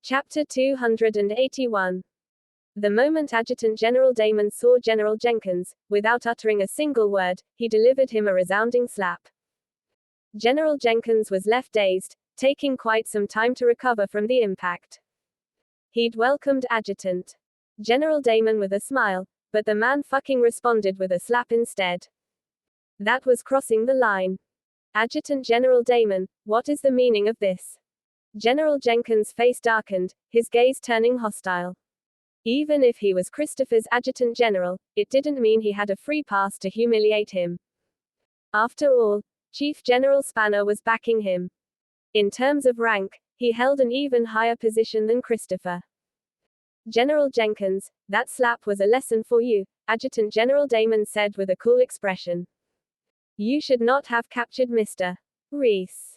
Chapter 281. The moment Adjutant General Damon saw General Jenkins, without uttering a single word, he delivered him a resounding slap. General Jenkins was left dazed, taking quite some time to recover from the impact. He'd welcomed Adjutant General Damon with a smile, but the man fucking responded with a slap instead. That was crossing the line. Adjutant General Damon, what is the meaning of this? General Jenkins' face darkened, his gaze turning hostile. Even if he was Christopher's adjutant general, it didn't mean he had a free pass to humiliate him. After all, Chief General Spanner was backing him. In terms of rank, he held an even higher position than Christopher. General Jenkins, that slap was a lesson for you, Adjutant General Damon said with a cool expression. You should not have captured Mr. Rhys.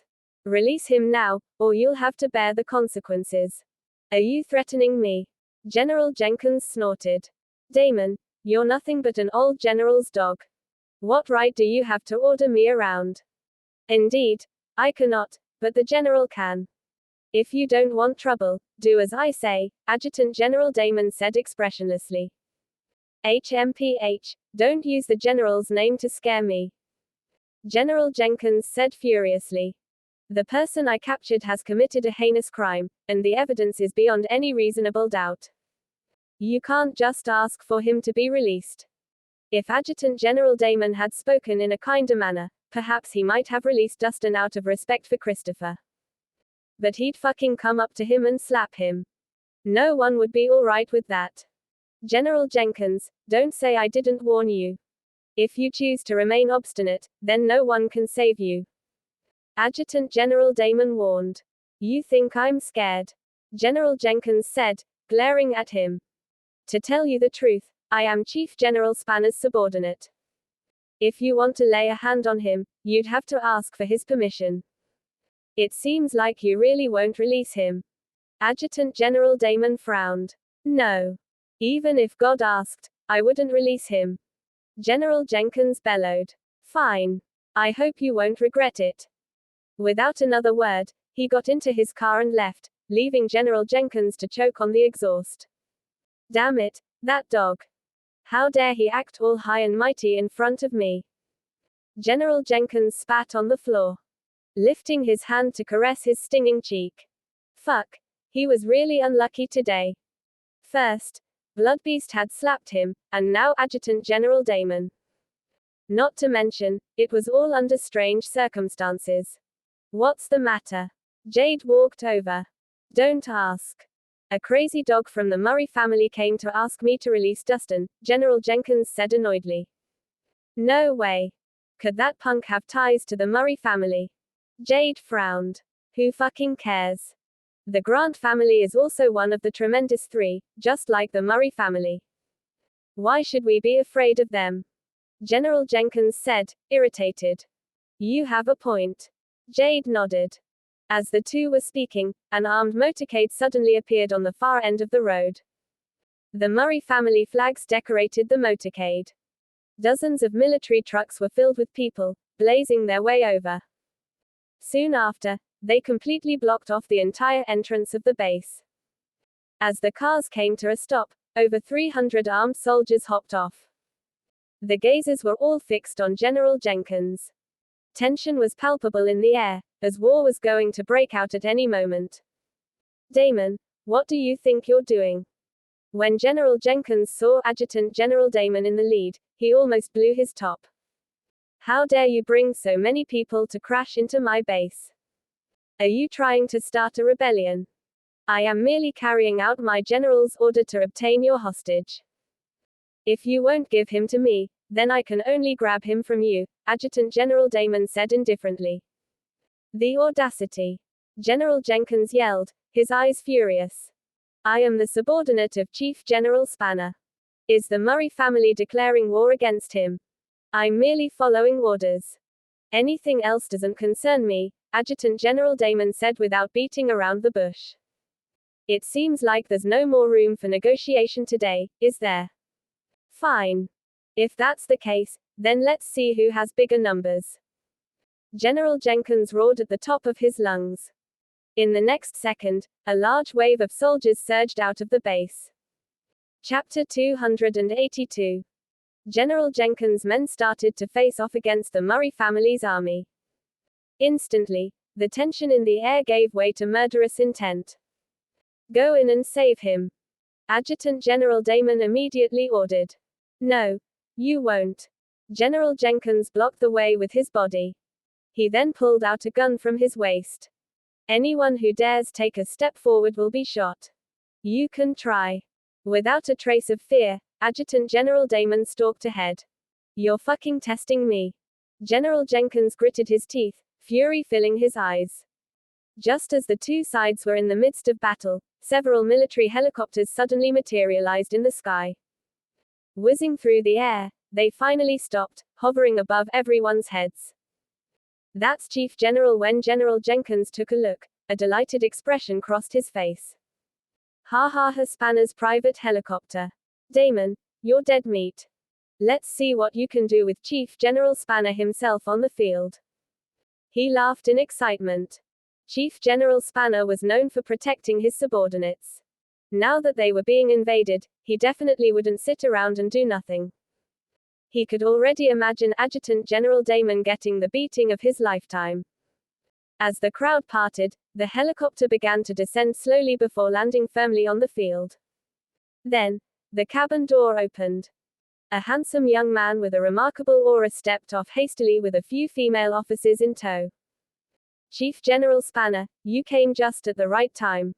Release him now, or you'll have to bear the consequences. Are you threatening me? General Jenkins snorted. Damon, you're nothing but an old general's dog. What right do you have to order me around? Indeed, I cannot, but the general can. If you don't want trouble, do as I say, Adjutant General Damon said expressionlessly. HMPH, don't use the general's name to scare me. General Jenkins said furiously. The person I captured has committed a heinous crime, and the evidence is beyond any reasonable doubt. You can't just ask for him to be released. If Adjutant General Damon had spoken in a kinder manner, perhaps he might have released Dustin out of respect for Christopher. But he'd fucking come up to him and slap him. No one would be alright with that. General Jenkins, don't say I didn't warn you. If you choose to remain obstinate, then no one can save you. Adjutant General Damon warned. You think I'm scared? General Jenkins said, glaring at him. To tell you the truth, I am Chief General Spanner's subordinate. If you want to lay a hand on him, you'd have to ask for his permission. It seems like you really won't release him. Adjutant General Damon frowned. No. Even if God asked, I wouldn't release him. General Jenkins bellowed. Fine. I hope you won't regret it. Without another word, he got into his car and left, leaving General Jenkins to choke on the exhaust. Damn it, that dog. How dare he act all high and mighty in front of me? General Jenkins spat on the floor, lifting his hand to caress his stinging cheek. Fuck. He was really unlucky today. First, Bloodbeast had slapped him, and now Adjutant General Damon. Not to mention, it was all under strange circumstances. What's the matter? Jade walked over. Don't ask. A crazy dog from the Murray family came to ask me to release Dustin, General Jenkins said annoyedly. No way. Could that punk have ties to the Murray family? Jade frowned. Who fucking cares? The Grant family is also one of the tremendous three, just like the Murray family. Why should we be afraid of them? General Jenkins said, irritated. You have a point. Jade nodded. As the two were speaking, an armed motorcade suddenly appeared on the far end of the road. The Murray family flags decorated the motorcade. Dozens of military trucks were filled with people, blazing their way over. Soon after, they completely blocked off the entire entrance of the base. As the cars came to a stop, over 300 armed soldiers hopped off. The gazes were all fixed on General Jenkins. Tension was palpable in the air, as war was going to break out at any moment. Damon, what do you think you're doing? When General Jenkins saw Adjutant General Damon in the lead, he almost blew his top. How dare you bring so many people to crash into my base? Are you trying to start a rebellion? I am merely carrying out my general's order to obtain your hostage. If you won't give him to me, then I can only grab him from you, Adjutant General Damon said indifferently. The audacity. General Jenkins yelled, his eyes furious. I am the subordinate of Chief General Spanner. Is the Murray family declaring war against him? I'm merely following orders. Anything else doesn't concern me, Adjutant General Damon said without beating around the bush. It seems like there's no more room for negotiation today, is there? Fine. If that's the case, then let's see who has bigger numbers. General Jenkins roared at the top of his lungs. In the next second, a large wave of soldiers surged out of the base. Chapter 282. General Jenkins' men started to face off against the Murray family's army. Instantly, the tension in the air gave way to murderous intent. Go in and save him. Adjutant General Damon immediately ordered. No, you won't. General Jenkins blocked the way with his body. He then pulled out a gun from his waist. Anyone who dares take a step forward will be shot. You can try. Without a trace of fear, Adjutant General Damon stalked ahead. You're fucking testing me. General Jenkins gritted his teeth, fury filling his eyes. Just as the two sides were in the midst of battle, several military helicopters suddenly materialized in the sky. Whizzing through the air, they finally stopped, hovering above everyone's heads. That's Chief General. When General Jenkins took a look, a delighted expression crossed his face. Ha ha ha, Spanner's private helicopter. Damon, you're dead meat. Let's see what you can do with Chief General Spanner himself on the field. He laughed in excitement. Chief General Spanner was known for protecting his subordinates. Now that they were being invaded, he definitely wouldn't sit around and do nothing. He could already imagine Adjutant General Damon getting the beating of his lifetime. As the crowd parted, the helicopter began to descend slowly before landing firmly on the field. Then, the cabin door opened. A handsome young man with a remarkable aura stepped off hastily with a few female officers in tow. Chief General Spanner, you came just at the right time.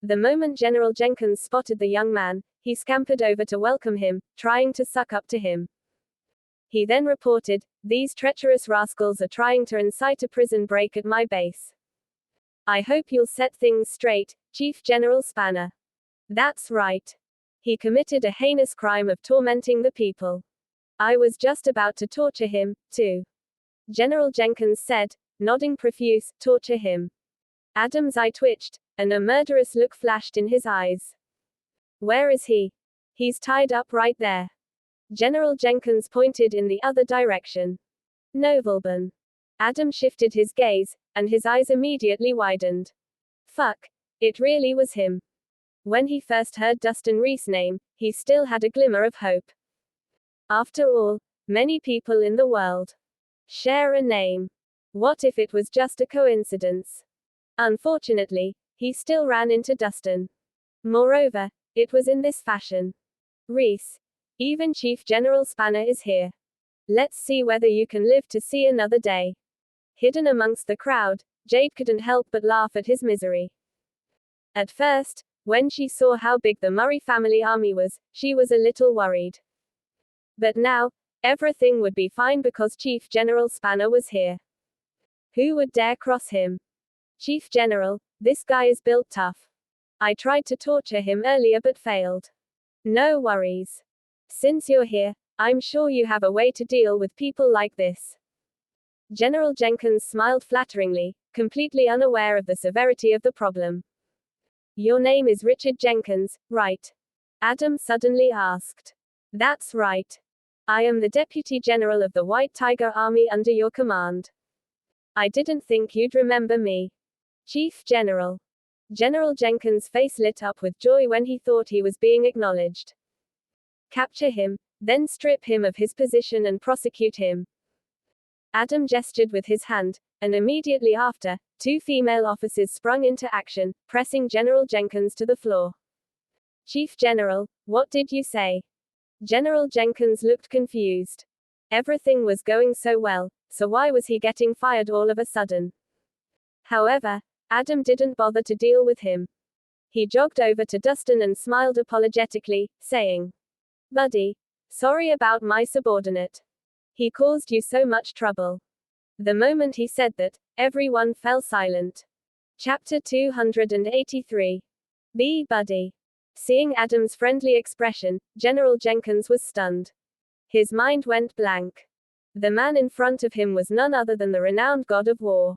The moment General Jenkins spotted the young man, he scampered over to welcome him, trying to suck up to him. He then reported, these treacherous rascals are trying to incite a prison break at my base. I hope you'll set things straight, Chief General Spanner. That's right. He committed a heinous crime of tormenting the people. I was just about to torture him, too. General Jenkins said, nodding profuse, torture him. Adam's eye twitched, and a murderous look flashed in his eyes. Where is he? He's tied up right there. General Jenkins pointed in the other direction. Novelban. Adam shifted his gaze, and his eyes immediately widened. Fuck. It really was him. When he first heard Dustin Rhys' name, he still had a glimmer of hope. After all, many people in the world share a name. What if it was just a coincidence? Unfortunately, he still ran into Dustin. Moreover, it was in this fashion. Rhys. Even Chief General Spanner is here. Let's see whether you can live to see another day. Hidden amongst the crowd, Jade couldn't help but laugh at his misery. At first, when she saw how big the Murray family army was, she was a little worried. But now, everything would be fine because Chief General Spanner was here. Who would dare cross him? Chief General, this guy is built tough. I tried to torture him earlier but failed. No worries. Since you're here, I'm sure you have a way to deal with people like this. General Jenkins smiled flatteringly, completely unaware of the severity of the problem. Your name is Richard Jenkins, right? Adam suddenly asked. That's right. I am the Deputy General of the White Tiger Army under your command. I didn't think you'd remember me. Chief General. General Jenkins' face lit up with joy when he thought he was being acknowledged. Capture him, then strip him of his position and prosecute him. Adam gestured with his hand, and immediately after, two female officers sprung into action, pressing General Jenkins to the floor. Chief General, what did you say? General Jenkins looked confused. Everything was going so well, so why was he getting fired all of a sudden? However, Adam didn't bother to deal with him. He jogged over to Dustin and smiled apologetically, saying, Buddy, sorry about my subordinate. He caused you so much trouble. The moment he said that, everyone fell silent. Chapter 283. Be Buddy. Seeing Adam's friendly expression, General Jenkins was stunned. His mind went blank. The man in front of him was none other than the renowned god of war.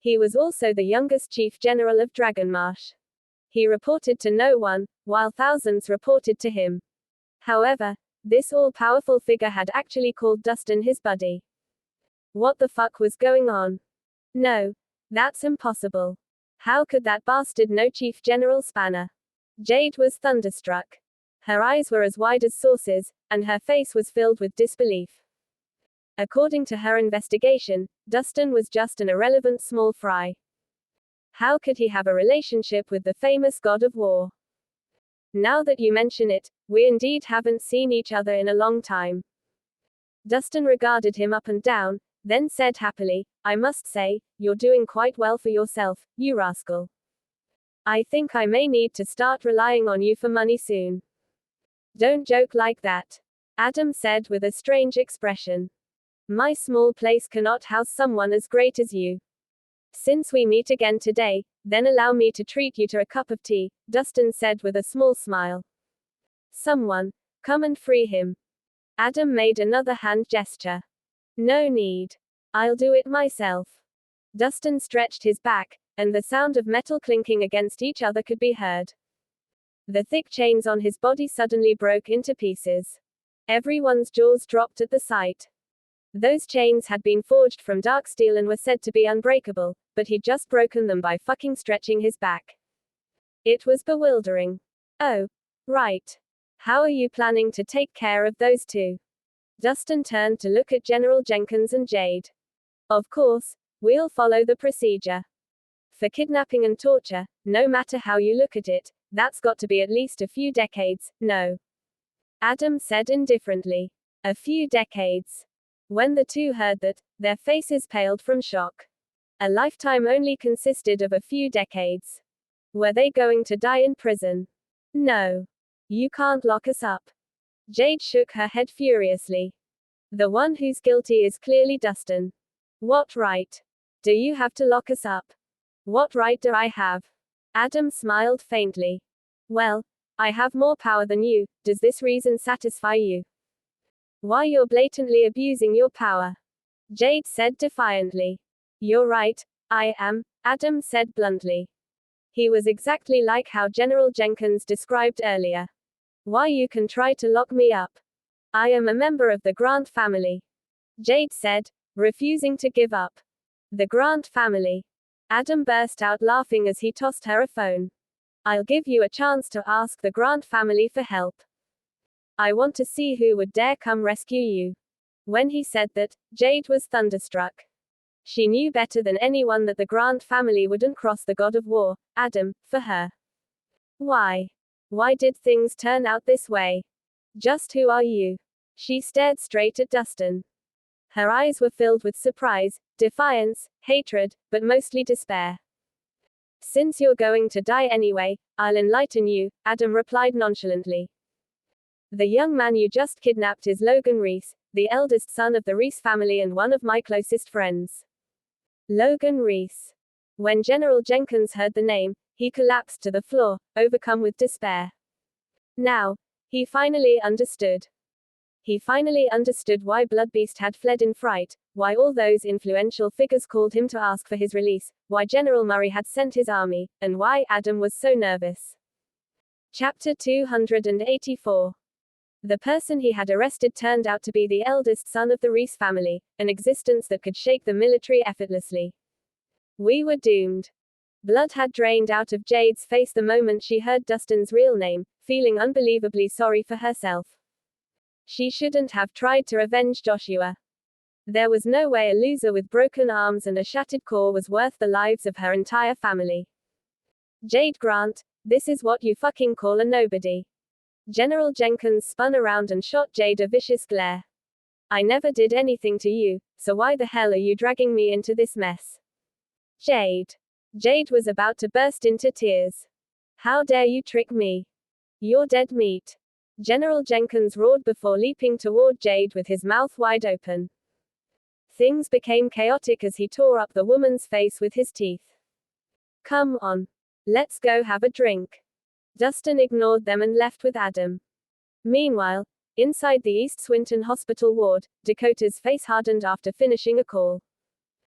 He was also the youngest chief general of Dragonmarsh. He reported to no one, while thousands reported to him. However, this all-powerful figure had actually called Dustin his buddy. What the fuck was going on? No, that's impossible. How could that bastard know Chief General Spanner? Jade was thunderstruck. Her eyes were as wide as saucers, and her face was filled with disbelief. According to her investigation, Dustin was just an irrelevant small fry. How could he have a relationship with the famous god of war? Now that you mention it, we indeed haven't seen each other in a long time. Dustin regarded him up and down, then said happily, I must say, you're doing quite well for yourself, you rascal. I think I may need to start relying on you for money soon. Don't joke like that, Adam said with a strange expression. My small place cannot house someone as great as you. Since we meet again today, then allow me to treat you to a cup of tea, Dustin said with a small smile. Someone, come and free him. Adam made another hand gesture. No need. I'll do it myself. Dustin stretched his back, and the sound of metal clinking against each other could be heard. The thick chains on his body suddenly broke into pieces. Everyone's jaws dropped at the sight. Those chains had been forged from dark steel and were said to be unbreakable, but he'd just broken them by fucking stretching his back. It was bewildering. Oh, right. How are you planning to take care of those two? Dustin turned to look at General Jenkins and Jade. Of course, we'll follow the procedure. For kidnapping and torture, no matter how you look at it, that's got to be at least a few decades, no. Adam said indifferently. A few decades. When the two heard that, their faces paled from shock. A lifetime only consisted of a few decades. Were they going to die in prison? No. You can't lock us up. Jade shook her head furiously. The one who's guilty is clearly Dustin. What right do you have to lock us up? What right do I have? Adam smiled faintly. Well, I have more power than you. Does this reason satisfy you? Why, you're blatantly abusing your power. Jade said defiantly. You're right, I am, Adam said bluntly. He was exactly like how General Jenkins described earlier. Why, you can try to lock me up. I am a member of the Grant family. Jade said, refusing to give up. The Grant family. Adam burst out laughing as he tossed her a phone. I'll give you a chance to ask the Grant family for help. I want to see who would dare come rescue you. When he said that, Jade was thunderstruck. She knew better than anyone that the Grant family wouldn't cross the god of war, Adam, for her. Why? Why did things turn out this way? Just who are you? She stared straight at Dustin. Her eyes were filled with surprise, defiance, hatred, but mostly despair. Since you're going to die anyway, I'll enlighten you, Adam replied nonchalantly. The young man you just kidnapped is Logan Rhys, the eldest son of the Rhys family and one of my closest friends. Logan Rhys. When General Jenkins heard the name, he collapsed to the floor, overcome with despair. Now, he finally understood. He finally understood why Bloodbeast had fled in fright, why all those influential figures called him to ask for his release, why General Murray had sent his army, and why Adam was so nervous. Chapter 284. The person he had arrested turned out to be the eldest son of the Rhys family, an existence that could shake the military effortlessly. We were doomed. Blood had drained out of Jade's face the moment she heard Dustin's real name, feeling unbelievably sorry for herself. She shouldn't have tried to revenge Joshua. There was no way a loser with broken arms and a shattered core was worth the lives of her entire family. Jade Grant, this is what you fucking call a nobody. General Jenkins spun around and shot Jade a vicious glare. I never did anything to you, so why the hell are you dragging me into this mess? Jade. Jade was about to burst into tears. How dare you trick me? You're dead meat. General Jenkins roared before leaping toward Jade with his mouth wide open. Things became chaotic as he tore up the woman's face with his teeth. Come on. Let's go have a drink. Dustin ignored them and left with Adam. Meanwhile, inside the East Swinton Hospital ward, Dakota's face hardened after finishing a call.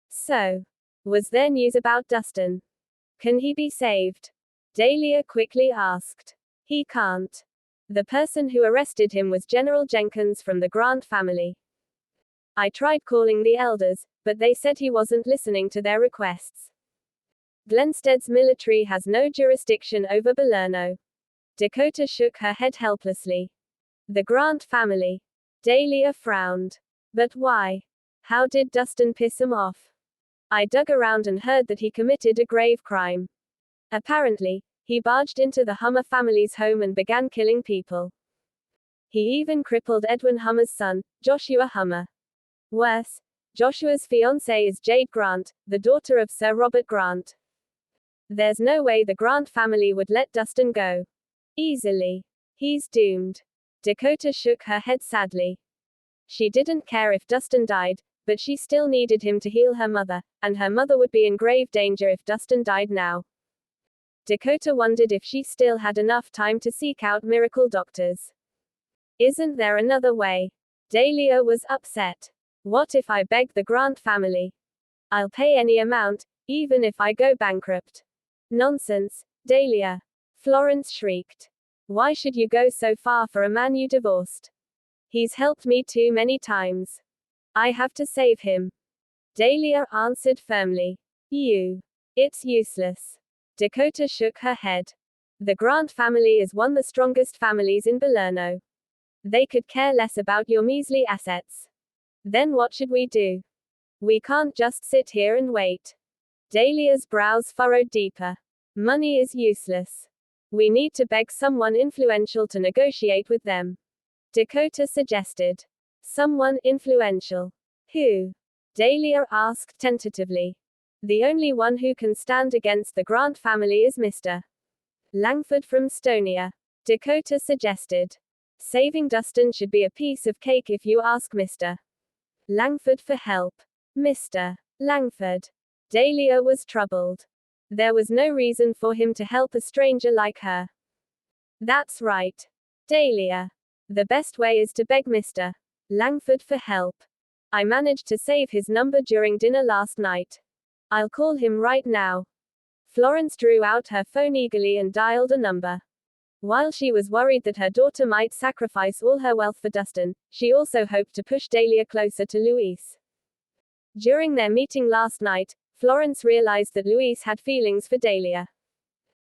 So, was there news about Dustin? Can he be saved? Dahlia quickly asked. He can't. The person who arrested him was General Jenkins from the Grant family. I tried calling the elders, but they said he wasn't listening to their requests. Glenstead's military has no jurisdiction over Belerno. Dakota shook her head helplessly. The Grant family. Dahlia frowned. But why? How did Dustin piss him off? I dug around and heard that he committed a grave crime. Apparently, he barged into the Hummer family's home and began killing people. He even crippled Edwin Hummer's son, Joshua Hummer. Worse, Joshua's fiancée is Jade Grant, the daughter of Sir Robert Grant. There's no way the Grant family would let Dustin go. Easily. He's doomed. Dakota shook her head sadly. She didn't care if Dustin died, but she still needed him to heal her mother, and her mother would be in grave danger if Dustin died now. Dakota wondered if she still had enough time to seek out miracle doctors. Isn't there another way? Dahlia was upset. What if I beg the Grant family? I'll pay any amount, even if I go bankrupt. Nonsense, Dahlia. Florence shrieked. Why should you go so far for a man you divorced? He's helped me too many times. I have to save him. Dahlia answered firmly. It's useless. Dakota shook her head. The Grant family is one of the strongest families in Belerno. They could care less about your measly assets. Then what should we do? We can't just sit here and wait. Dahlia's brows furrowed deeper. Money is useless. We need to beg someone influential to negotiate with them. Dakota suggested. Someone influential. Who? Dahlia asked tentatively. The only one who can stand against the Grant family is Mr. Langford from Stonia. Dakota suggested. Saving Dustin should be a piece of cake if you ask Mr. Langford for help. Mr. Langford. Dahlia was troubled. There was no reason for him to help a stranger like her. That's right. Dahlia. The best way is to beg Mr. Langford for help. I managed to save his number during dinner last night. I'll call him right now. Florence drew out her phone eagerly and dialed a number. While she was worried that her daughter might sacrifice all her wealth for Dustin, she also hoped to push Dahlia closer to Luis. During their meeting last night, Florence realized that Luis had feelings for Dahlia.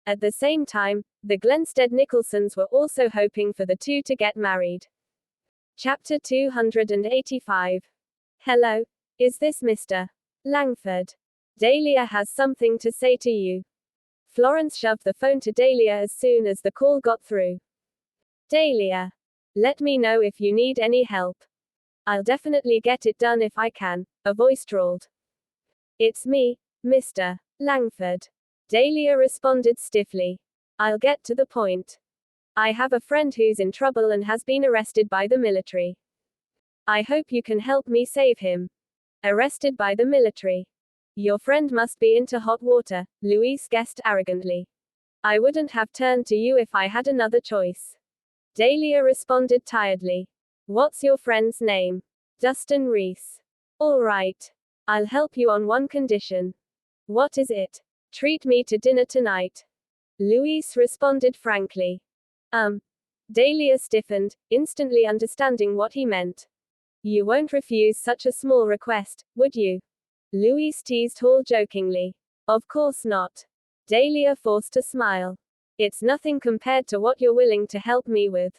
At the same time, the Glenstead Nicholsons were also hoping for the two to get married. Chapter 285. Hello, is this Mr. Langford? Dahlia has something to say to you. Florence shoved the phone to Dahlia as soon as the call got through. Dahlia. Let me know if you need any help. I'll definitely get it done if I can, a voice drawled. It's me, Mr. Langford. Dahlia responded stiffly. I'll get to the point. I have a friend who's in trouble and has been arrested by the military. I hope you can help me save him. Arrested by the military. Your friend must be into hot water, Luis guessed arrogantly. I wouldn't have turned to you if I had another choice. Dahlia responded tiredly. What's your friend's name? Dustin Rhys. All right. I'll help you on one condition. What is it? Treat me to dinner tonight. Luis responded frankly. Dahlia stiffened, instantly understanding what he meant. You won't refuse such a small request, would you? Luis teased Hall jokingly. Of course not. Dahlia forced a smile. It's nothing compared to what you're willing to help me with.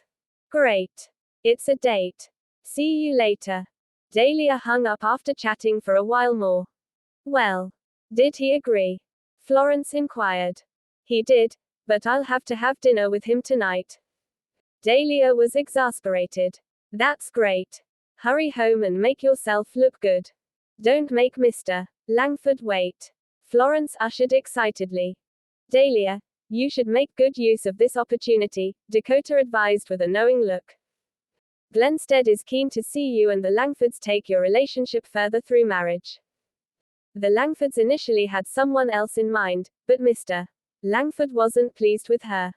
Great. It's a date. See you later. Dahlia hung up after chatting for a while more. Well, did he agree? Florence inquired. He did, but I'll have to have dinner with him tonight. Dahlia was exasperated. That's great. Hurry home and make yourself look good. Don't make Mr. Langford wait. Florence ushered excitedly. Dahlia, you should make good use of this opportunity, Dakota advised with a knowing look. Glenstead is keen to see you and the Langfords take your relationship further through marriage. The Langfords initially had someone else in mind, but Mr. Langford wasn't pleased with her.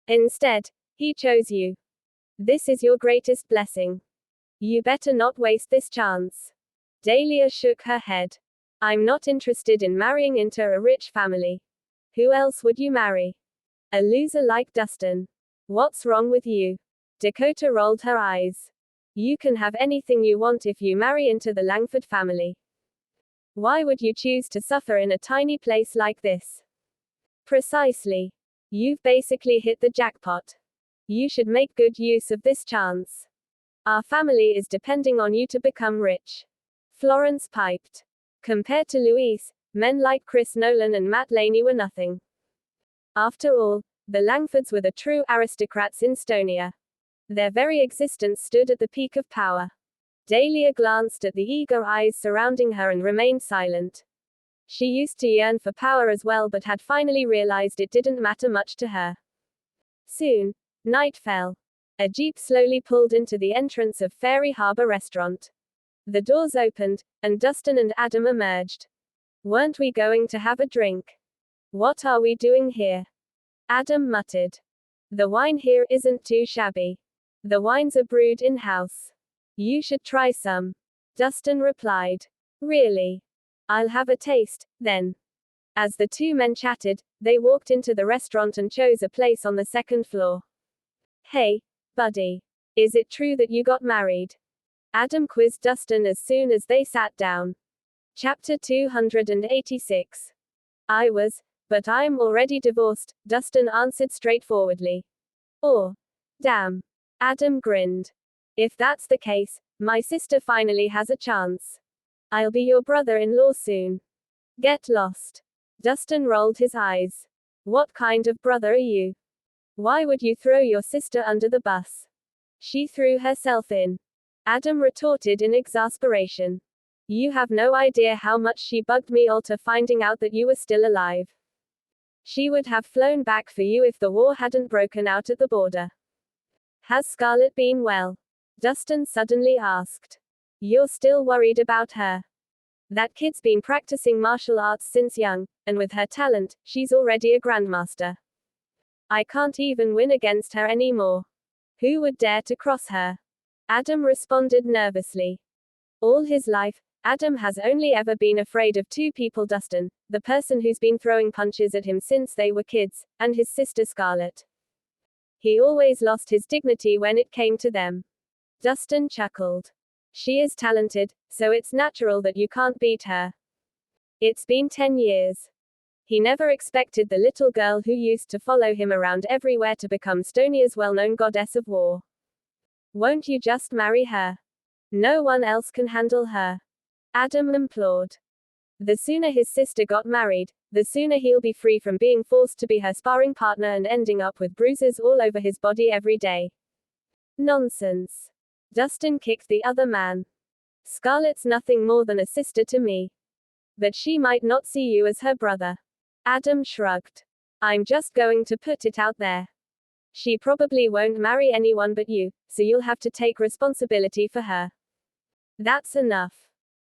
Instead, he chose you. This is your greatest blessing. You better not waste this chance. Dahlia shook her head. I'm not interested in marrying into a rich family. Who else would you marry? A loser like Dustin. What's wrong with you? Dakota rolled her eyes. You can have anything you want if you marry into the Langford family. Why would you choose to suffer in a tiny place like this? Precisely. You've basically hit the jackpot. You should make good use of this chance. Our family is depending on you to become rich. Florence piped. Compared to Louise, men like Chris Nolan and Matt Laney were nothing. After all, the Langfords were the true aristocrats in Stonia. Their very existence stood at the peak of power. Dahlia glanced at the eager eyes surrounding her and remained silent. She used to yearn for power as well, but had finally realized it didn't matter much to her. Soon, night fell. A jeep slowly pulled into the entrance of Fairy Harbor Restaurant. The doors opened, and Dustin and Adam emerged. Weren't we going to have a drink? What are we doing here? Adam muttered. The wine here isn't too shabby. The wines are brewed in-house. You should try some. Dustin replied. Really? I'll have a taste, then. As the two men chatted, they walked into the restaurant and chose a place on the second floor. Hey, buddy. Is it true that you got married? Adam quizzed Dustin as soon as they sat down. Chapter 286. I was, but I'm already divorced, Dustin answered straightforwardly. Oh, damn. Adam grinned. If that's the case, my sister finally has a chance. I'll be your brother-in-law soon. Get lost. Dustin rolled his eyes. What kind of brother are you? Why would you throw your sister under the bus? She threw herself in. Adam retorted in exasperation. You have no idea how much she bugged me after finding out that you were still alive. She would have flown back for you if the war hadn't broken out at the border. Has Scarlett been well? Dustin suddenly asked. You're still worried about her? That kid's been practicing martial arts since young, and with her talent, she's already a grandmaster. I can't even win against her anymore. Who would dare to cross her? Adam responded nervously. All his life, Adam has only ever been afraid of two people: Dustin, the person who's been throwing punches at him since they were kids, and his sister Scarlett. He always lost his dignity when it came to them. Dustin chuckled. She is talented, so it's natural that you can't beat her. It's been 10 years. He never expected the little girl who used to follow him around everywhere to become Stonia's well-known goddess of war. Won't you just marry her? No one else can handle her. Adam implored. The sooner his sister got married, the sooner he'll be free from being forced to be her sparring partner and ending up with bruises all over his body every day. Nonsense. Dustin kicked the other man. Scarlett's nothing more than a sister to me. But she might not see you as her brother. Adam shrugged. I'm just going to put it out there. She probably won't marry anyone but you, so you'll have to take responsibility for her. That's enough.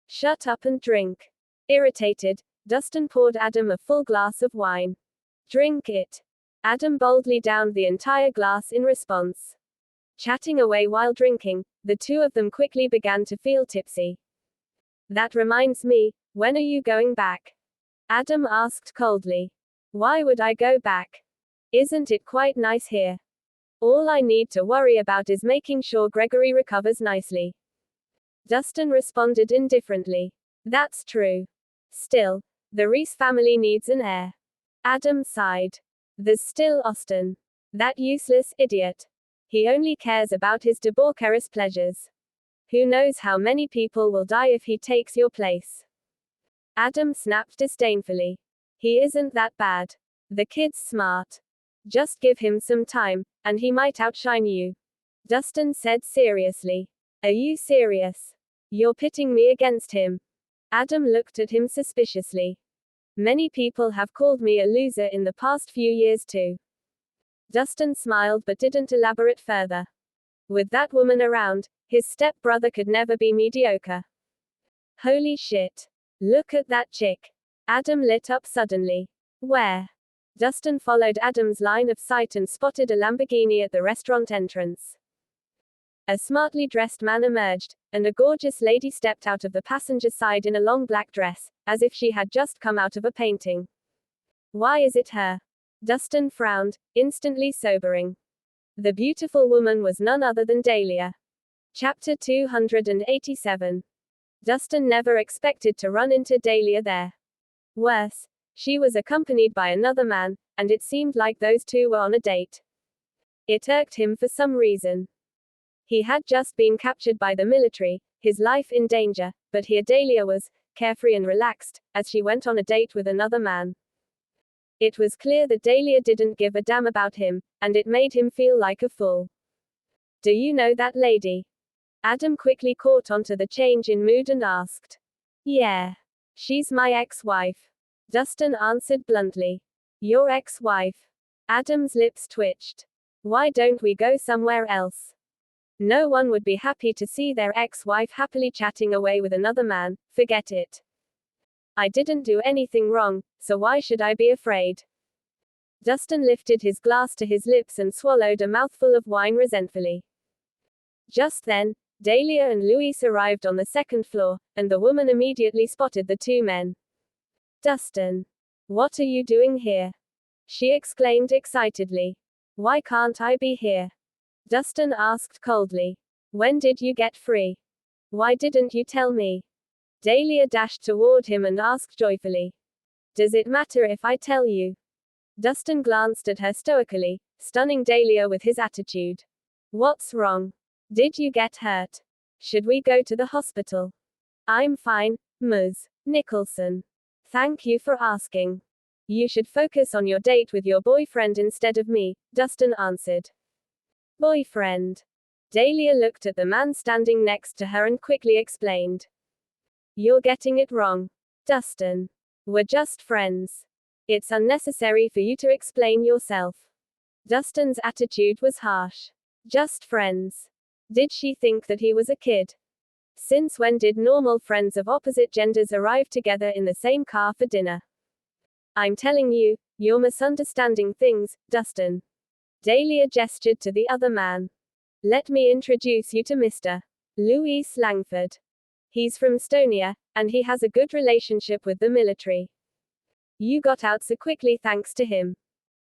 Shut up and drink. Irritated, Dustin poured Adam a full glass of wine. Drink it. Adam boldly downed the entire glass in response. Chatting away while drinking, the two of them quickly began to feel tipsy. That reminds me, when are you going back? Adam asked coldly. Why would I go back? Isn't it quite nice here? All I need to worry about is making sure Gregory recovers nicely. Dustin responded indifferently. That's true. Still, the Rhys family needs an heir. Adam sighed. There's still Austin. That useless idiot. He only cares about his debaucherous pleasures. Who knows how many people will die if he takes your place? Adam snapped disdainfully. He isn't that bad. The kid's smart. Just give him some time, and he might outshine you. Dustin said seriously. Are you serious? You're pitting me against him. Adam looked at him suspiciously. Many people have called me a loser in the past few years too. Dustin smiled but didn't elaborate further. With that woman around, his stepbrother could never be mediocre. Holy shit. Look at that chick. Adam lit up suddenly. Where? Dustin followed Adam's line of sight and spotted a Lamborghini at the restaurant entrance. A smartly dressed man emerged, and a gorgeous lady stepped out of the passenger side in a long black dress, as if she had just come out of a painting. Why is it her? Dustin frowned, instantly sobering. The beautiful woman was none other than Dahlia. Chapter 287. Dustin never expected to run into Dahlia there. Worse, she was accompanied by another man, and it seemed like those two were on a date. It irked him for some reason. He had just been captured by the military, his life in danger, but here Dahlia was, carefree and relaxed, as she went on a date with another man. It was clear that Dahlia didn't give a damn about him, and it made him feel like a fool. Do you know that lady? Adam quickly caught onto the change in mood and asked. Yeah. She's my ex-wife. Dustin answered bluntly. Your ex-wife? Adam's lips twitched. Why don't we go somewhere else? No one would be happy to see their ex-wife happily chatting away with another man, forget it. I didn't do anything wrong, so why should I be afraid? Dustin lifted his glass to his lips and swallowed a mouthful of wine resentfully. Just then, Dahlia and Rhys arrived on the second floor, and the woman immediately spotted the two men. Dustin. What are you doing here? She exclaimed excitedly. Why can't I be here? Dustin asked coldly. When did you get free? Why didn't you tell me? Dahlia dashed toward him and asked joyfully. Does it matter if I tell you? Dustin glanced at her stoically, stunning Dahlia with his attitude. What's wrong? Did you get hurt? Should we go to the hospital? I'm fine, Ms. Nicholson. Thank you for asking. You should focus on your date with your boyfriend instead of me, Dustin answered. Boyfriend. Dahlia looked at the man standing next to her and quickly explained. You're getting it wrong. Dustin. We're just friends. It's unnecessary for you to explain yourself. Dustin's attitude was harsh. Just friends. Did she think that he was a kid? Since when did normal friends of opposite genders arrive together in the same car for dinner? I'm telling you, you're misunderstanding things, Dustin. Dahlia gestured to the other man. Let me introduce you to Mr. Rhys Langford. He's from Estonia, and he has a good relationship with the military. You got out so quickly thanks to him.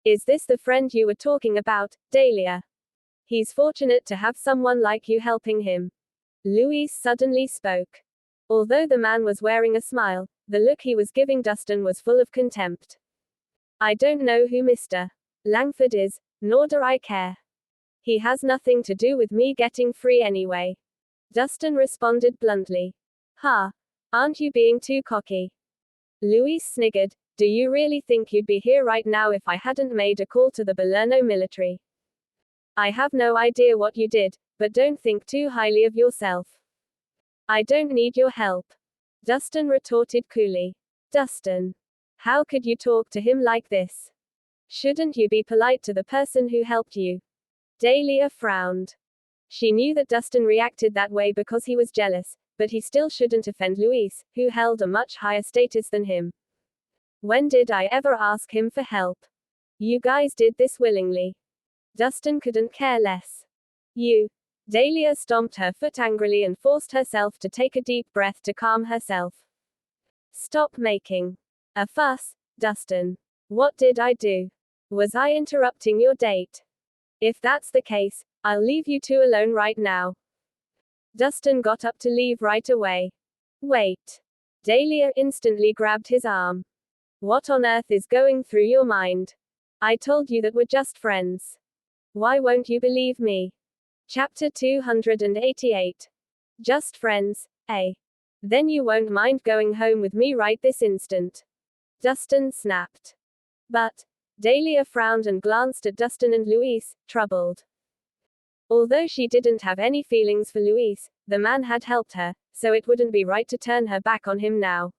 Is this the friend you were talking about, Dahlia? He's fortunate to have someone like you helping him. Rhys suddenly spoke. Although the man was wearing a smile, the look he was giving Dustin was full of contempt. I don't know who Mr. Langford is, nor do I care. He has nothing to do with me getting free anyway. Dustin responded bluntly. Ha! Aren't you being too cocky? Rhys sniggered. Do you really think you'd be here right now if I hadn't made a call to the Balerno military? I have no idea what you did, but don't think too highly of yourself. I don't need your help. Dustin retorted coolly. Dustin. How could you talk to him like this? Shouldn't you be polite to the person who helped you? Dahlia frowned. She knew that Dustin reacted that way because he was jealous, but he still shouldn't offend Rhys, who held a much higher status than him. When did I ever ask him for help? You guys did this willingly. Dustin couldn't care less. You. Dahlia stomped her foot angrily and forced herself to take a deep breath to calm herself. Stop making a fuss, Dustin. What did I do? Was I interrupting your date? If that's the case, I'll leave you two alone right now. Dustin got up to leave right away. Wait. Dahlia instantly grabbed his arm. What on earth is going through your mind? I told you that we're just friends. Why won't you believe me? Chapter 288. Just friends, eh? Then you won't mind going home with me right this instant. Dustin snapped. But, Dahlia frowned and glanced at Dustin and Rhys, troubled. Although she didn't have any feelings for Rhys, the man had helped her, so it wouldn't be right to turn her back on him now.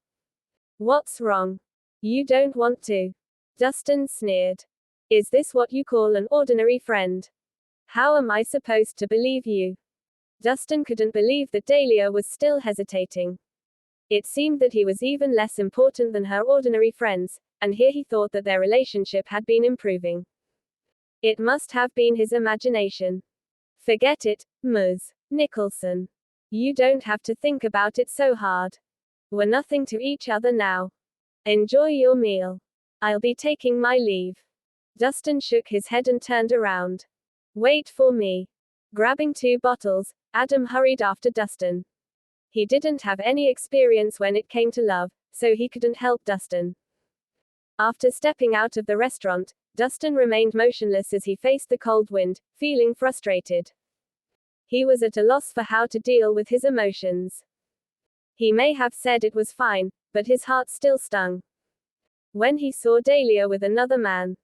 What's wrong? You don't want to? Dustin sneered. Is this what you call an ordinary friend? How am I supposed to believe you? Dustin couldn't believe that Dahlia was still hesitating. It seemed that he was even less important than her ordinary friends, and here he thought that their relationship had been improving. It must have been his imagination. Forget it, Ms. Nicholson. You don't have to think about it so hard. We're nothing to each other now. Enjoy your meal. I'll be taking my leave. Dustin shook his head and turned around. Wait for me. Grabbing 2 bottles, Adam hurried after Dustin. He didn't have any experience when it came to love, so he couldn't help Dustin. After stepping out of the restaurant, Dustin remained motionless as he faced the cold wind, feeling frustrated. He was at a loss for how to deal with his emotions. He may have said it was fine, but his heart still stung when he saw Dahlia with another man.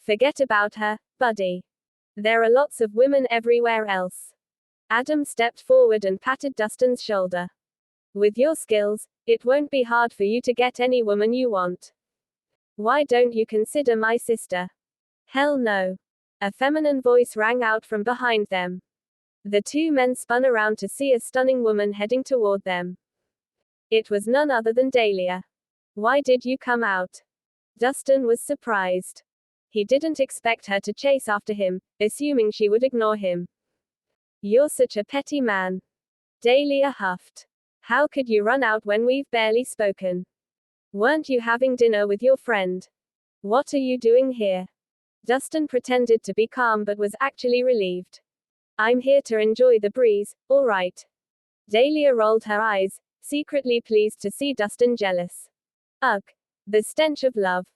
Forget about her, buddy. There are lots of women everywhere else. Adam stepped forward and patted Dustin's shoulder. With your skills, it won't be hard for you to get any woman you want. Why don't you consider my sister? Hell no. A feminine voice rang out from behind them. The two men spun around to see a stunning woman heading toward them. It was none other than Dahlia. Why did you come out? Dustin was surprised. He didn't expect her to chase after him, assuming she would ignore him. You're such a petty man. Dahlia huffed. How could you run out when we've barely spoken? Weren't you having dinner with your friend? What are you doing here? Dustin pretended to be calm but was actually relieved. I'm here to enjoy the breeze, all right. Dahlia rolled her eyes, secretly pleased to see Dustin jealous. Ugh. The stench of love.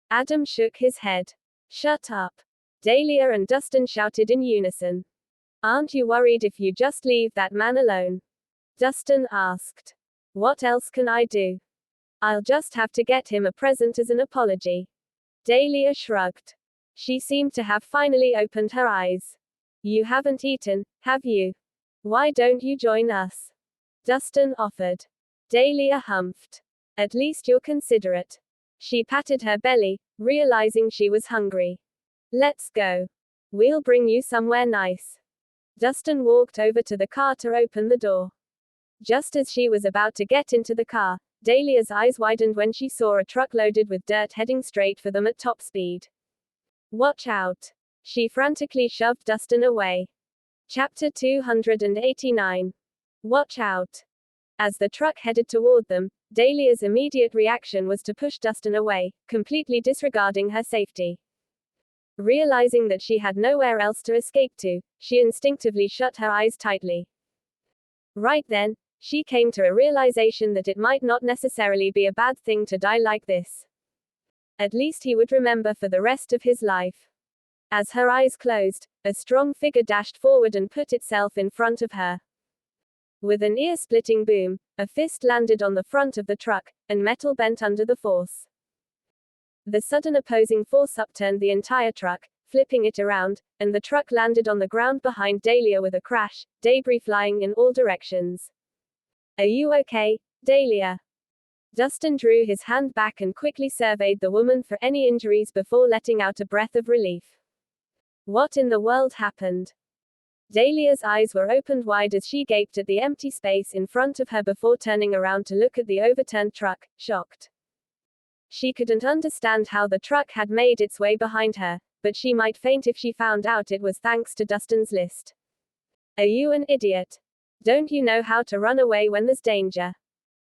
Adam shook his head. Shut up. Dahlia and Dustin shouted in unison. Aren't you worried if you just leave that man alone? Dustin asked. What else can I do? I'll just have to get him a present as an apology. Dahlia shrugged. She seemed to have finally opened her eyes. You haven't eaten, have you? Why don't you join us? Dustin offered. Dahlia humphed. At least you're considerate. She patted her belly, realizing she was hungry. Let's go. We'll bring you somewhere nice. Dustin walked over to the car to open the door. Just as she was about to get into the car, Dahlia's eyes widened when she saw a truck loaded with dirt heading straight for them at top speed. Watch out. She frantically shoved Dustin away. Chapter 289. Watch out. As the truck headed toward them, Dahlia's immediate reaction was to push Dustin away, completely disregarding her safety. Realizing that she had nowhere else to escape to, she instinctively shut her eyes tightly. Right then, she came to a realization that it might not necessarily be a bad thing to die like this. At least he would remember for the rest of his life. As her eyes closed, a strong figure dashed forward and put itself in front of her. With an ear-splitting boom, a fist landed on the front of the truck, and metal bent under the force. The sudden opposing force upturned the entire truck, flipping it around, and the truck landed on the ground behind Dahlia with a crash, debris flying in all directions. Are you okay, Dahlia? Dustin drew his hand back and quickly surveyed the woman for any injuries before letting out a breath of relief. What in the world happened? Dahlia's eyes were opened wide as she gaped at the empty space in front of her before turning around to look at the overturned truck, shocked. She couldn't understand how the truck had made its way behind her, but she might faint if she found out it was thanks to Dustin's list. Are you an idiot? Don't you know how to run away when there's danger?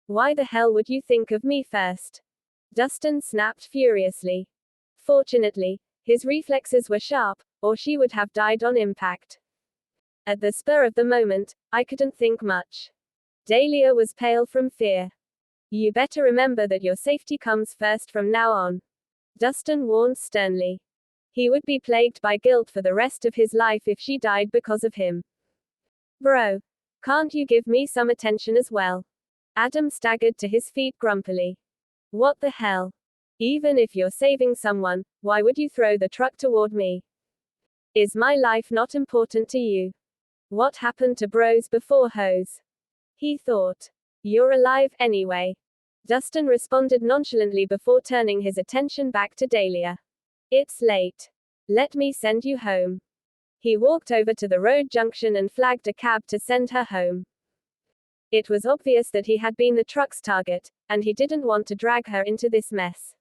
Why the hell would you think of me first? Dustin snapped furiously. Fortunately, his reflexes were sharp, or she would have died on impact. At the spur of the moment, I couldn't think much. Dahlia was pale from fear. You better remember that your safety comes first from now on. Dustin warned sternly. He would be plagued by guilt for the rest of his life if she died because of him. Bro, can't you give me some attention as well? Adam staggered to his feet grumpily. What the hell? Even if you're saving someone, why would you throw the truck toward me? Is my life not important to you? What happened to bros before hoes? He thought. You're alive anyway. Dustin responded nonchalantly before turning his attention back to Dahlia. It's late. Let me send you home. He walked over to the road junction and flagged a cab to send her home. It was obvious that he had been the truck's target, and he didn't want to drag her into this mess.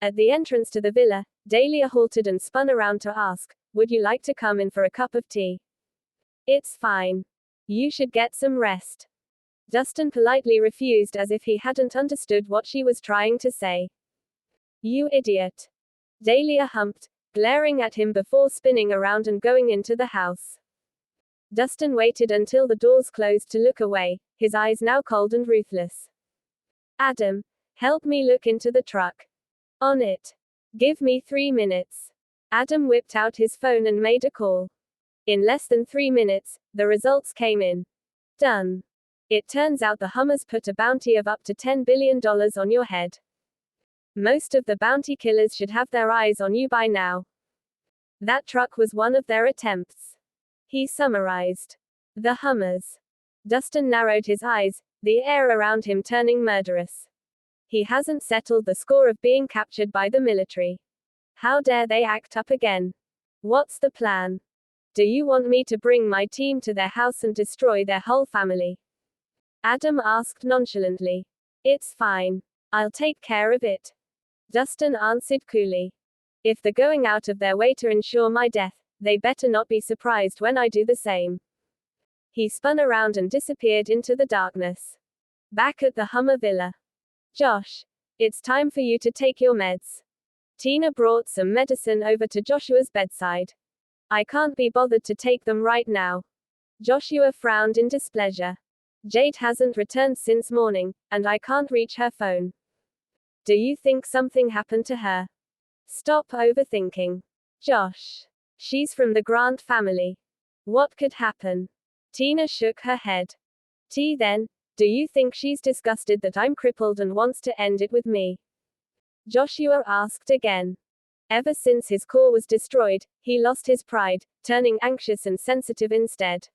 At the entrance to the villa, Dahlia halted and spun around to ask, would you like to come in for a cup of tea? It's fine. You should get some rest. Dustin politely refused as if he hadn't understood what she was trying to say. You idiot. Dahlia humped, glaring at him before spinning around and going into the house. Dustin waited until the doors closed to look away, his eyes now cold and ruthless. Adam, help me look into the truck. On it. Give me 3 minutes. Adam whipped out his phone and made a call. In less than 3 minutes, the results came in. Done. It turns out the Hummers put a bounty of up to $10 billion on your head. Most of the bounty killers should have their eyes on you by now. That truck was one of their attempts. He summarized. The Hummers. Dustin narrowed his eyes, the air around him turning murderous. He hasn't settled the score of being captured by the military. How dare they act up again? What's the plan? Do you want me to bring my team to their house and destroy their whole family? Adam asked nonchalantly. It's fine. I'll take care of it. Dustin answered coolly. If they're going out of their way to ensure my death, they better not be surprised when I do the same. He spun around and disappeared into the darkness. Back at the Hummer villa. Josh, it's time for you to take your meds. Tina brought some medicine over to Joshua's bedside. I can't be bothered to take them right now. Joshua frowned in displeasure. Jade hasn't returned since morning, and I can't reach her phone. Do you think something happened to her? Stop overthinking. Josh. She's from the Grant family. What could happen? Tina shook her head. Then, do you think she's disgusted that I'm crippled and wants to end it with me? Joshua asked again. Ever since his core was destroyed, he lost his pride, turning anxious and sensitive instead.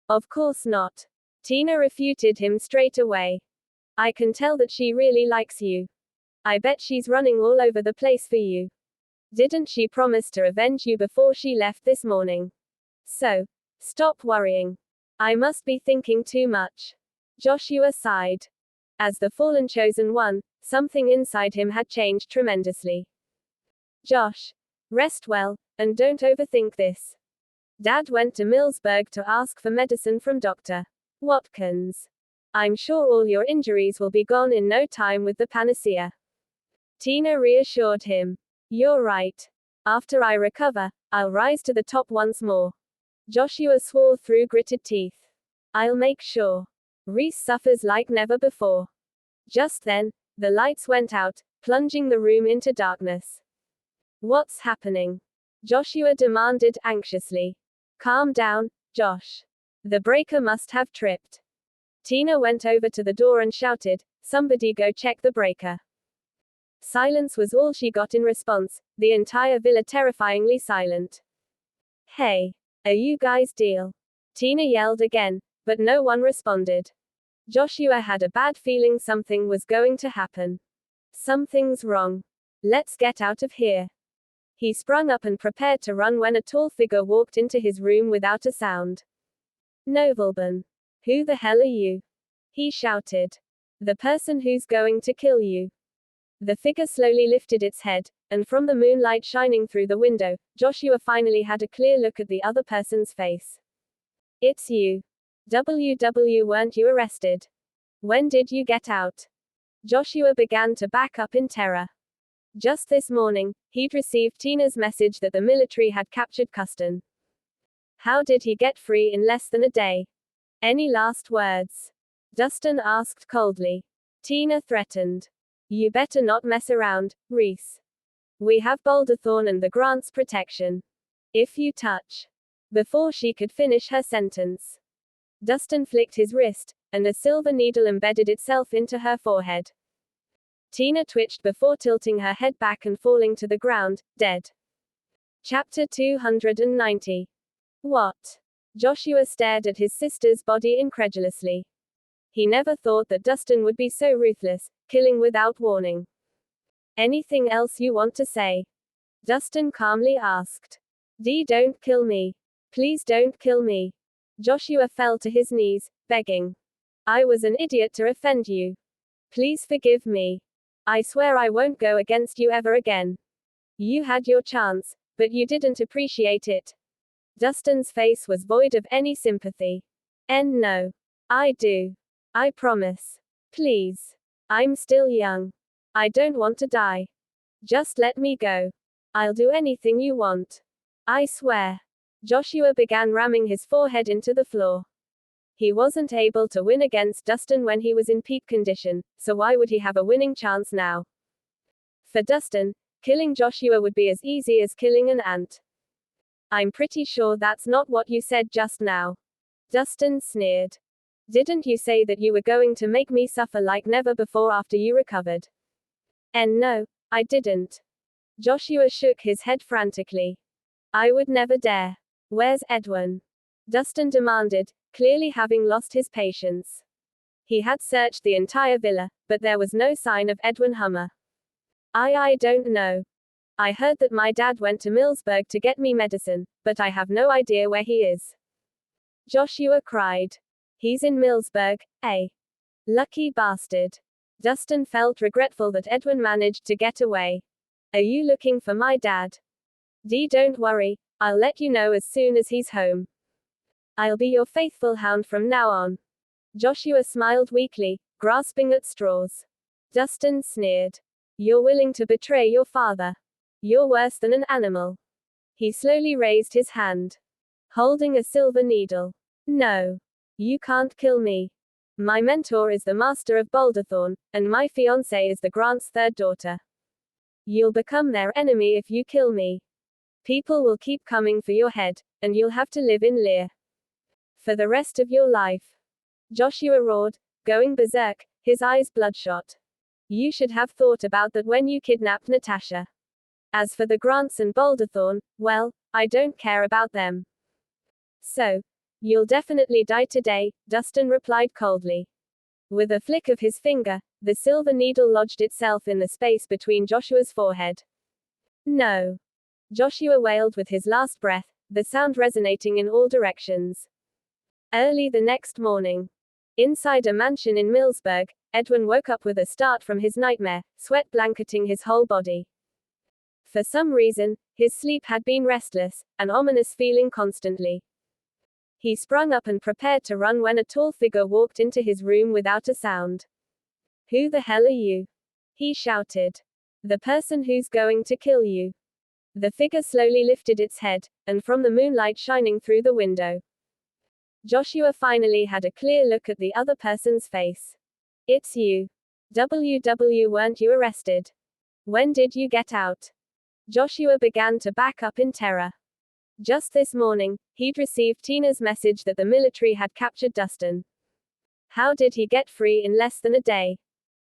Of course not. Tina refuted him straight away. I can tell that she really likes you. I bet she's running all over the place for you. Didn't she promise to avenge you before she left this morning? So, stop worrying. I must be thinking too much. Joshua sighed. As the fallen chosen one, something inside him had changed tremendously. Josh, rest well, and don't overthink this. Dad went to Millsburg to ask for medicine from Dr. Watkins. I'm sure all your injuries will be gone in no time with the panacea. Tina reassured him. You're right. After I recover, I'll rise to the top once more. Joshua swore through gritted teeth. I'll make sure. Rhys suffers like never before. Just then, the lights went out, plunging the room into darkness. What's happening? Joshua demanded anxiously. Calm down, Josh. The breaker must have tripped. Tina went over to the door and shouted, somebody go check the breaker. Silence was all she got in response, the entire villa terrifyingly silent. Hey, are you guys deal? Tina yelled again, but no one responded. Joshua had a bad feeling something was going to happen. Something's wrong. Let's get out of here. He sprung up and prepared to run when a tall figure walked into his room without a sound. Nobleman. Who the hell are you? He shouted. The person who's going to kill you. The figure slowly lifted its head, and from the moonlight shining through the window, Joshua finally had a clear look at the other person's face. It's you. Weren't you arrested? When did you get out? Joshua began to back up in terror. Just this morning, he'd received Tina's message that the military had captured Custon. How did he get free in less than a day? Any last words? Dustin asked coldly. Tina threatened. You better not mess around, Rhys. We have Boulderthorn and the Grant's protection. If you touch. Before she could finish her sentence. Dustin flicked his wrist, and a silver needle embedded itself into her forehead. Tina twitched before tilting her head back and falling to the ground, dead. Chapter 290. What? Joshua stared at his sister's body incredulously. He never thought that Dustin would be so ruthless, killing without warning. Anything else you want to say? Dustin calmly asked. Don't kill me. Please don't kill me. Joshua fell to his knees, begging. I was an idiot to offend you. Please forgive me. I swear I won't go against you ever again. You had your chance, but you didn't appreciate it. Dustin's face was void of any sympathy. No. I do. I promise. Please. I'm still young. I don't want to die. Just let me go. I'll do anything you want. I swear. Joshua began ramming his forehead into the floor. He wasn't able to win against Dustin when he was in peak condition, so why would he have a winning chance now? For Dustin, killing Joshua would be as easy as killing an ant. I'm pretty sure that's not what you said just now. Dustin sneered. Didn't you say that you were going to make me suffer like never before after you recovered? And no, I didn't. Joshua shook his head frantically. I would never dare. Where's Edwin? Dustin demanded, clearly having lost his patience. He had searched the entire villa, but there was no sign of Edwin Hummer. I don't know. I heard that my dad went to Millsburg to get me medicine, but I have no idea where he is. Joshua cried. He's in Millsburg, eh? Lucky bastard. Dustin felt regretful that Edwin managed to get away. Are you looking for my dad? Dee, don't worry, I'll let you know as soon as he's home. I'll be your faithful hound from now on. Joshua smiled weakly, grasping at straws. Dustin sneered. You're willing to betray your father. You're worse than an animal. He slowly raised his hand, holding a silver needle. No. You can't kill me. My mentor is the master of Boulderthorn, and my fiancée is the Grant's third daughter. You'll become their enemy if you kill me. People will keep coming for your head, and you'll have to live in Lear for the rest of your life. Joshua roared, going berserk, his eyes bloodshot. You should have thought about that when you kidnapped Natasha. As for the Grants and Boulderthorn, well, I don't care about them. So, you'll definitely die today, Dustin replied coldly. With a flick of his finger, the silver needle lodged itself in the space between Joshua's forehead. No. Joshua wailed with his last breath, the sound resonating in all directions. Early the next morning, inside a mansion in Millsburg, Edwin woke up with a start from his nightmare, sweat blanketing his whole body. For some reason, his sleep had been restless, an ominous feeling constantly. He sprung up and prepared to run when a tall figure walked into his room without a sound. Who the hell are you? He shouted. The person who's going to kill you. The figure slowly lifted its head, and from the moonlight shining through the window, Joshua finally had a clear look at the other person's face. It's you. Weren't you arrested? When did you get out? Joshua began to back up in terror. Just this morning, he'd received Tina's message that the military had captured Dustin. How did he get free in less than a day?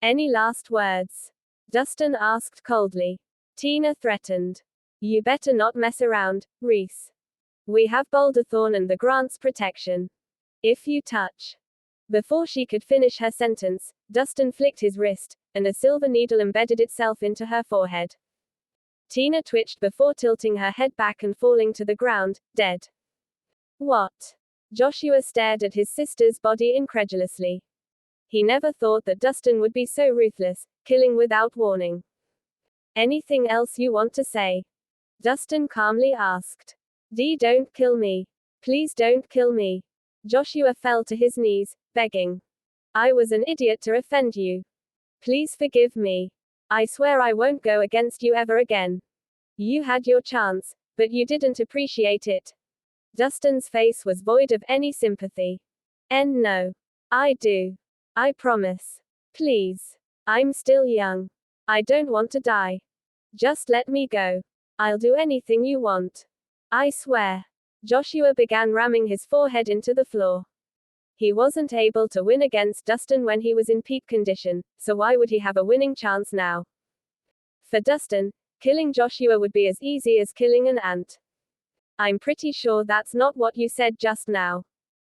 Any last words? Dustin asked coldly. Tina threatened. You better not mess around, Rhys. We have Boulderthorn and the Grant's protection. If you touch. Before she could finish her sentence, Dustin flicked his wrist, and a silver needle embedded itself into her forehead. Tina twitched before tilting her head back and falling to the ground, dead. What? Joshua stared at his sister's body incredulously. He never thought that Dustin would be so ruthless, killing without warning. Anything else you want to say? Dustin calmly asked. Dee, don't kill me. Please don't kill me. Joshua fell to his knees, begging. I was an idiot to offend you. Please forgive me. I swear I won't go against you ever again. You had your chance, but you didn't appreciate it. Dustin's face was void of any sympathy. And no. I do. I promise. Please. I'm still young. I don't want to die. Just let me go. I'll do anything you want. I swear. Joshua began ramming his forehead into the floor. He wasn't able to win against Dustin when he was in peak condition, so why would he have a winning chance now? For Dustin, killing Joshua would be as easy as killing an ant. I'm pretty sure that's not what you said just now.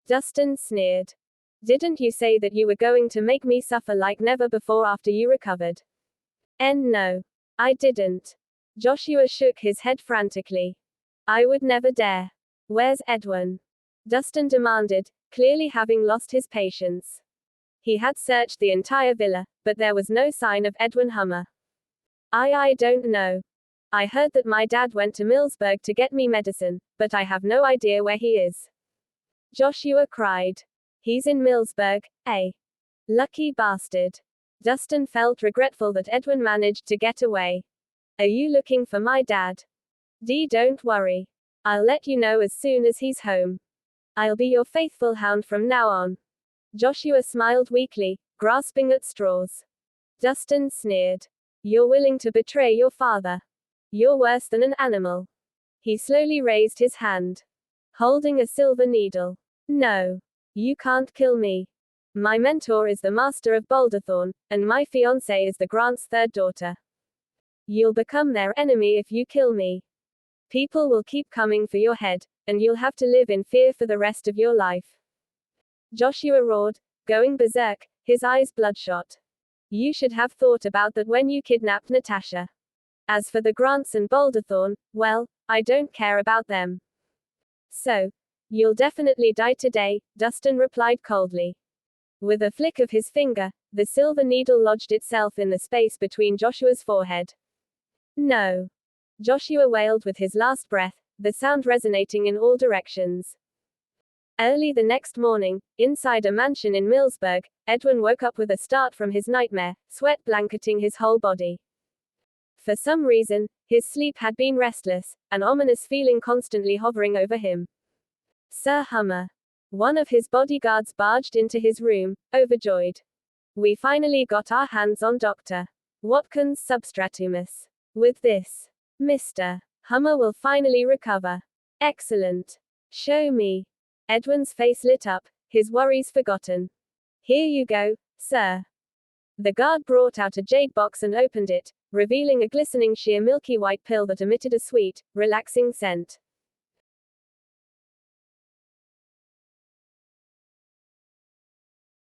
Dustin sneered. Didn't you say that you were going to make me suffer like never before after you recovered? And no. I didn't. Joshua shook his head frantically. I would never dare. Where's Edwin? Dustin demanded, clearly having lost his patience. He had searched the entire villa, but there was no sign of Edwin Hummer. I don't know. I heard that my dad went to Millsburg to get me medicine, but I have no idea where he is. Joshua cried. He's in Millsburg, eh? Lucky bastard. Dustin felt regretful that Edwin managed to get away. Are you looking for my dad? Dee, don't worry. I'll let you know as soon as he's home. I'll be your faithful hound from now on. Joshua smiled weakly, grasping at straws. Dustin sneered. You're willing to betray your father. You're worse than an animal. He slowly raised his hand, holding a silver needle. No. You can't kill me. My mentor is the master of Boulderthorn, and my fiancée is the Grant's third daughter. You'll become their enemy if you kill me. People will keep coming for your head, and you'll have to live in fear for the rest of your life. Joshua roared, going berserk, his eyes bloodshot. You should have thought about that when you kidnapped Natasha. As for the Grants and Boulderthorn, well, I don't care about them. So, you'll definitely die today, Dustin replied coldly. With a flick of his finger, the silver needle lodged itself in the space between Joshua's forehead. No. Joshua wailed with his last breath, the sound resonating in all directions. Early the next morning, inside a mansion in Millsburg, Edwin woke up with a start from his nightmare, sweat blanketing his whole body. For some reason, his sleep had been restless, an ominous feeling constantly hovering over him. Sir Hummer. One of his bodyguards barged into his room, overjoyed. We finally got our hands on Dr. Watkins Substratumus. With this, Mr. Hummer will finally recover. Excellent. Show me. Edwin's face lit up, his worries forgotten. Here you go, sir. The guard brought out a jade box and opened it, revealing a glistening sheer milky white pill that emitted a sweet, relaxing scent.